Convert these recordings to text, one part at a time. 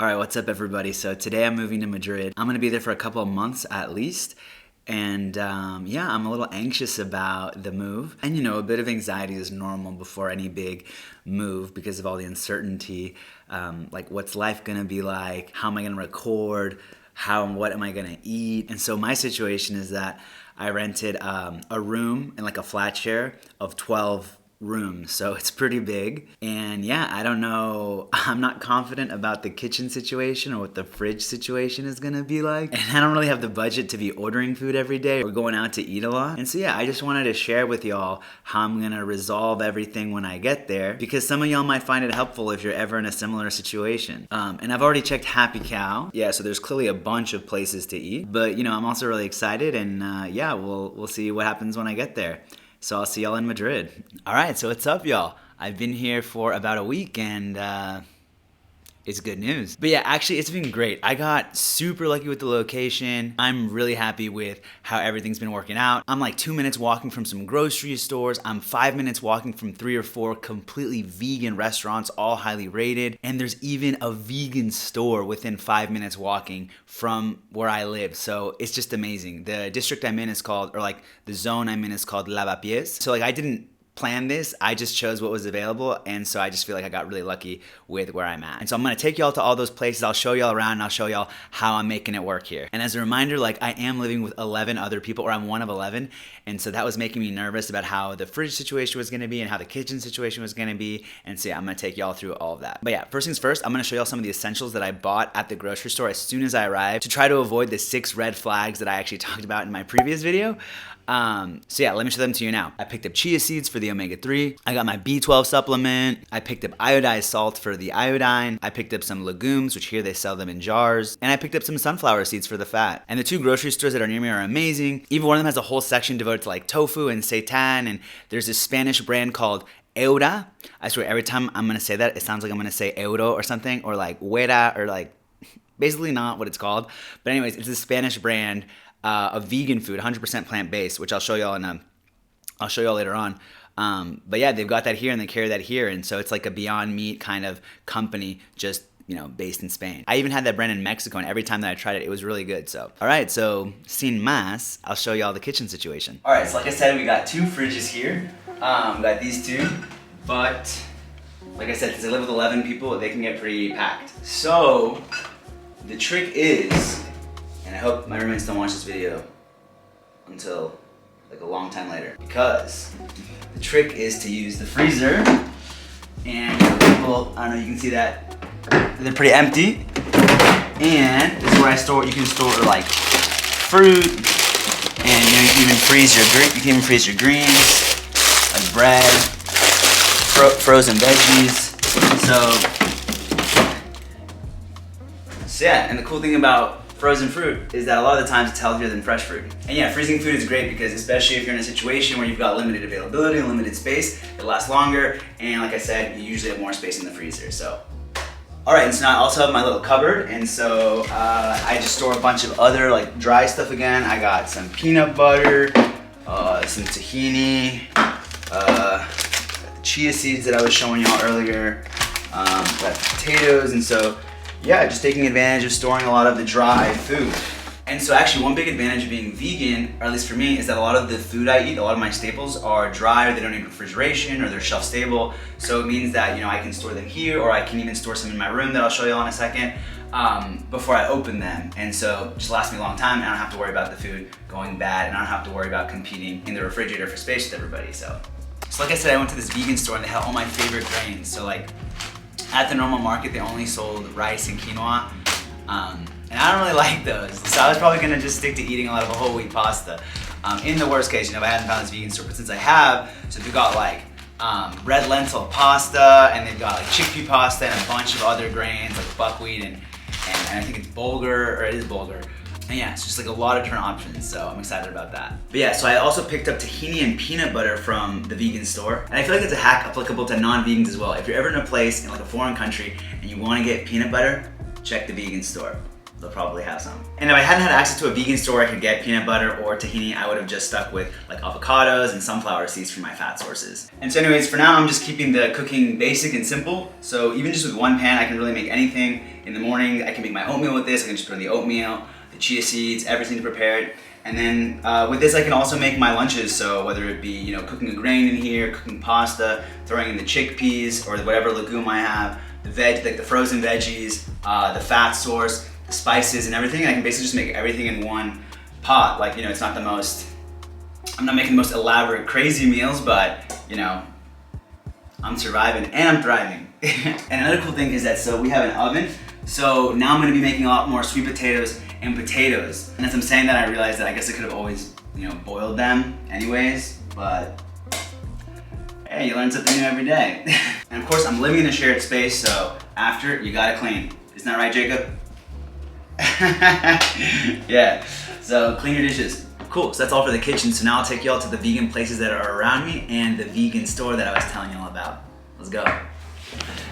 All right, what's up everybody? So today I'm moving to Madrid. I'm gonna be there for a couple of months at least. And yeah, I'm a little anxious about the move. And you know, a bit of anxiety is normal before any big move because of all the uncertainty. Like what's life gonna be like? How am I gonna record? How and what am I gonna eat? And so my situation is that I rented a room and like a flat share of 12 rooms, so it's pretty big. And yeah, I don't know, I'm not confident about the kitchen situation or what the fridge situation is gonna be like, and I don't really have the budget to be ordering food every day or going out to eat a lot. And so yeah, I just wanted to share with y'all how I'm gonna resolve everything when I get there, because some of y'all might find it helpful if you're ever in a similar situation. And I've already checked Happy Cow, yeah, so there's clearly a bunch of places to eat, but you know, I'm also really excited, and yeah, we'll see what happens when I get there. So I'll see y'all in Madrid. All right, so what's up, y'all? I've been here for about a week, and it's good news. But yeah, actually, it's been great. I got super lucky with the location. I'm really happy with how everything's been working out. I'm like 2 minutes walking from some grocery stores. I'm 5 minutes walking from 3 or 4 completely vegan restaurants, all highly rated. And there's even a vegan store within 5 minutes walking from where I live. So it's just amazing. The district I'm in is called, or like the zone I'm in is called Lavapiés. So like I didn't plan this, I just chose what was available, and so I just feel like I got really lucky with where I'm at. And so I'm gonna take y'all to all those places. I'll show y'all around, and I'll show y'all how I'm making it work here. And as a reminder, like I am living with 11 other people, or I'm one of 11, and so that was making me nervous about how the fridge situation was gonna be and how the kitchen situation was gonna be. And so yeah, I'm gonna take y'all through all of that. But yeah, first things first, I'm gonna show y'all some of the essentials that I bought at the grocery store as soon as I arrived to try to avoid the 6 red flags that I actually talked about in my previous video. So yeah, let me show them to you now. I picked up chia seeds for the omega-3. I got my B12 supplement. I picked up iodized salt for the iodine. I picked up some legumes, which here they sell them in jars. And I picked up some sunflower seeds for the fat. And the 2 grocery stores that are near me are amazing. Even one of them has a whole section devoted to like tofu and seitan. And there's this Spanish brand called Eura. I swear every time I'm gonna say that, it sounds like I'm gonna say euro or something, or like huera, or like basically not what it's called. But anyways, it's a Spanish brand of vegan food, 100% plant-based, which I'll show y'all later on. But yeah, they've got that here and they carry that here, and so it's like a Beyond Meat kind of company, just you know, based in Spain. I even had that brand in Mexico, and every time that I tried it, it was really good. So, all right, so sin más, I'll show y'all the kitchen situation. All right, so like I said, we got 2 fridges here. We got these 2, but like I said, because I live with 11 people, they can get pretty packed. So the trick is, and I hope my roommates don't watch this video until like a long time later, because the trick is to use the freezer. And people, I don't know, you can see that they're pretty empty. And this is where I store. You can store like fruit, and you know, you can even freeze your greens, like bread, frozen veggies. So yeah, and the cool thing about frozen fruit is that a lot of the times it's healthier than fresh fruit. And yeah, freezing food is great because especially if you're in a situation where you've got limited availability and limited space, it lasts longer, and like I said, you usually have more space in the freezer. So alright, and so now I also have my little cupboard, and so I just store a bunch of other like dry stuff again. I got some peanut butter, some tahini, the chia seeds that I was showing y'all earlier, got potatoes, and so yeah, just taking advantage of storing a lot of the dry food. And so actually one big advantage of being vegan, or at least for me, is that a lot of the food I eat, a lot of my staples are dry, or they don't need refrigeration, or they're shelf stable. So it means that, you know, I can store them here, or I can even store some in my room that I'll show you all in a second, before I open them. And so it just lasts me a long time, and I don't have to worry about the food going bad, and I don't have to worry about competing in the refrigerator for space with everybody. So like I said, I went to this vegan store and they had all my favorite grains. So like, at the normal market, they only sold rice and quinoa, and I don't really like those. So I was probably gonna just stick to eating a lot of a whole wheat pasta. In the worst case, you know, if I hadn't found this vegan store, but since I have, so they've got like red lentil pasta, and they've got like chickpea pasta and a bunch of other grains like buckwheat and I think it's bulgur, or it is bulgur. And yeah, it's just like a lot of different options, so I'm excited about that. But yeah, so I also picked up tahini and peanut butter from the vegan store. And I feel like it's a hack applicable to non-vegans as well. If you're ever in a place in like a foreign country and you wanna get peanut butter, check the vegan store. they'll probably have some. And if I hadn't had access to a vegan store I could get peanut butter or tahini, I would have just stuck with like avocados and sunflower seeds for my fat sources. And so anyways, for now I'm just keeping the cooking basic and simple. So even just with one pan, I can really make anything. In the morning, I can make my oatmeal with this. I can just put in the oatmeal, the chia seeds, everything to prepare it. And then with this, I can also make my lunches. So whether it be, you know, cooking a grain in here, cooking pasta, throwing in the chickpeas or whatever legume I have, the veg, like the frozen veggies, the fat source, the spices and everything. I can basically just make everything in one pot. Like, you know, it's not the most, I'm not making the most elaborate, crazy meals, but, you know, I'm surviving and I'm thriving. And another cool thing is that, so we have an oven. So now I'm gonna be making a lot more sweet potatoes and potatoes. And as I'm saying that, I realized that I guess I could have always, you know, boiled them anyways, but hey, you learn something new every day. And of course, I'm living in a shared space, so after, you gotta clean. Isn't that right, Jacob? Yeah, so clean your dishes. Cool, so that's all for the kitchen. So now I'll take y'all to the vegan places that are around me and the vegan store that I was telling y'all about. Let's go.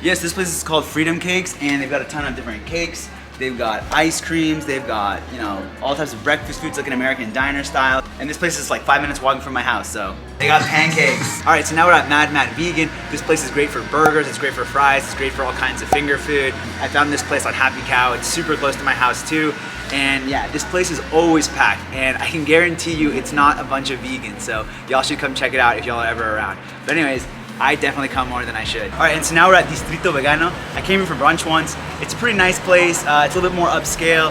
Yes, this place is called Freedom Cakes, and they've got a ton of different cakes. They've got ice creams, they've got, you know, all types of breakfast foods like an American diner style. And this place is like 5 minutes walking from my house, so they got pancakes. All right, so now we're at Mad Matt Vegan. This place is great for burgers, it's great for fries, it's great for all kinds of finger food. I found this place on Happy Cow. It's super close to my house too. And yeah, this place is always packed, and I can guarantee you it's not a bunch of vegans, so y'all should come check it out if y'all are ever around. But anyways, I definitely come more than I should. All right, and so now we're at Distrito Vegano. I came here for brunch once. It's a pretty nice place. It's a little bit more upscale.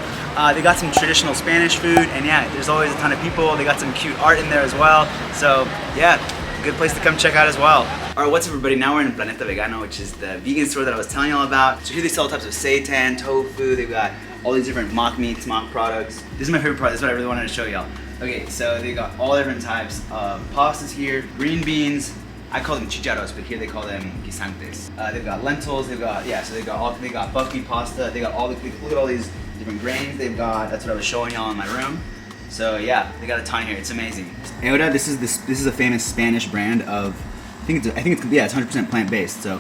They got some traditional Spanish food, and yeah, there's always a ton of people. They got some cute art in there as well. So yeah, good place to come check out as well. All right, what's up everybody? Now we're in Planeta Vegano, which is the vegan store that I was telling y'all about. So here they sell all types of seitan, tofu. They've got all these different mock meats, mock products. This is my favorite part. This is what I really wanted to show y'all. Okay, so they got all different types of pastas here, green beans. I call them chicharros, but here they call them guisantes. They've got lentils. They've got, yeah. So they got buckwheat pasta. They got all the, look at all these different grains they've got. That's what I was showing y'all in my room. So yeah, they got a ton here. It's amazing. Eura, this is a famous Spanish brand of, I think it's 100% plant based. So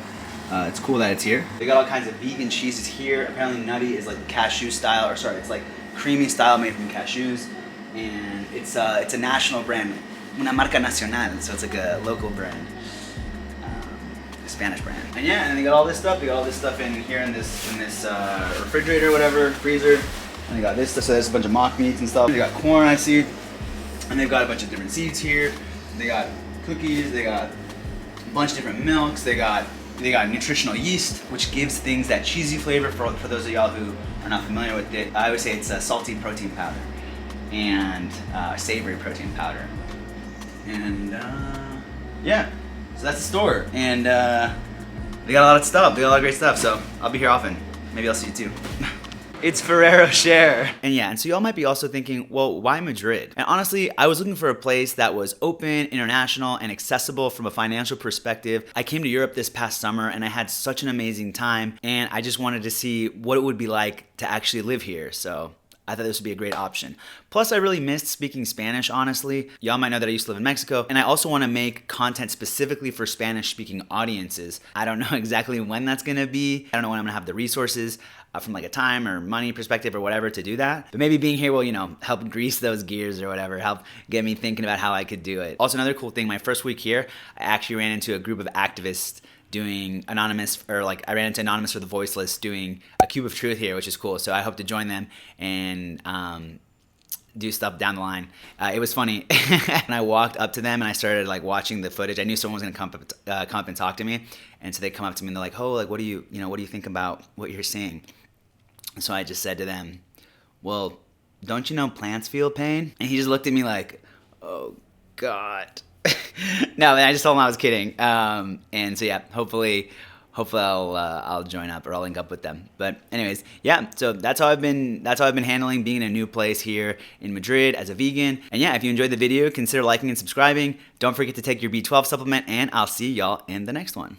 it's cool that it's here. They got all kinds of vegan cheeses here. Apparently nutty is like cashew style, or sorry, it's like creamy style made from cashews, and it's a national brand. Una marca nacional, so it's like a local brand, a Spanish brand. And yeah, and they got all this stuff. They got all this stuff in here in this refrigerator, whatever, freezer. And they got this stuff. So there's a bunch of mock meats and stuff. They got corn, I see, and they've got a bunch of different seeds here. They got cookies. They got a bunch of different milks. They got nutritional yeast, which gives things that cheesy flavor. For those of y'all who are not familiar with it, I would say it's a salty protein powder and savory protein powder. And yeah, so that's the store, and they got a lot of stuff. They got a lot of great stuff, so I'll be here often. Maybe I'll see you too. It's Ferrero Share. And yeah, and so y'all might be also thinking, well, why Madrid? And honestly, I was looking for a place that was open, international, and accessible from a financial perspective. I came to Europe this past summer and I had such an amazing time, and I just wanted to see what it would be like to actually live here. So I thought this would be a great option. Plus, I really missed speaking Spanish, honestly. Y'all might know that I used to live in Mexico, and I also want to make content specifically for Spanish-speaking audiences. I don't know exactly when that's gonna be. I don't know when I'm gonna have the resources from like a time or money perspective or whatever to do that. But maybe being here will, you know, help grease those gears or whatever, help get me thinking about how I could do it. Also, another cool thing, my first week here, I actually ran into a group of activists doing Anonymous, or like I ran into Anonymous for the Voiceless doing a Cube of Truth here, which is cool. So I hope to join them and do stuff down the line. It was funny. And I walked up to them and I started like watching the footage. I knew someone was gonna come up and talk to me. And so they come up to me and they're like, oh, like what do you think about what you're seeing? And so I just said to them, well, don't you know plants feel pain? And he just looked at me like, oh God. No, I just told him I was kidding. And so yeah, hopefully I'll join up or I'll link up with them. But anyways, yeah, so that's how I've been handling being in a new place here in Madrid as a vegan. And yeah, if you enjoyed the video, consider liking and subscribing. Don't forget to take your B12 supplement, and I'll see y'all in the next one.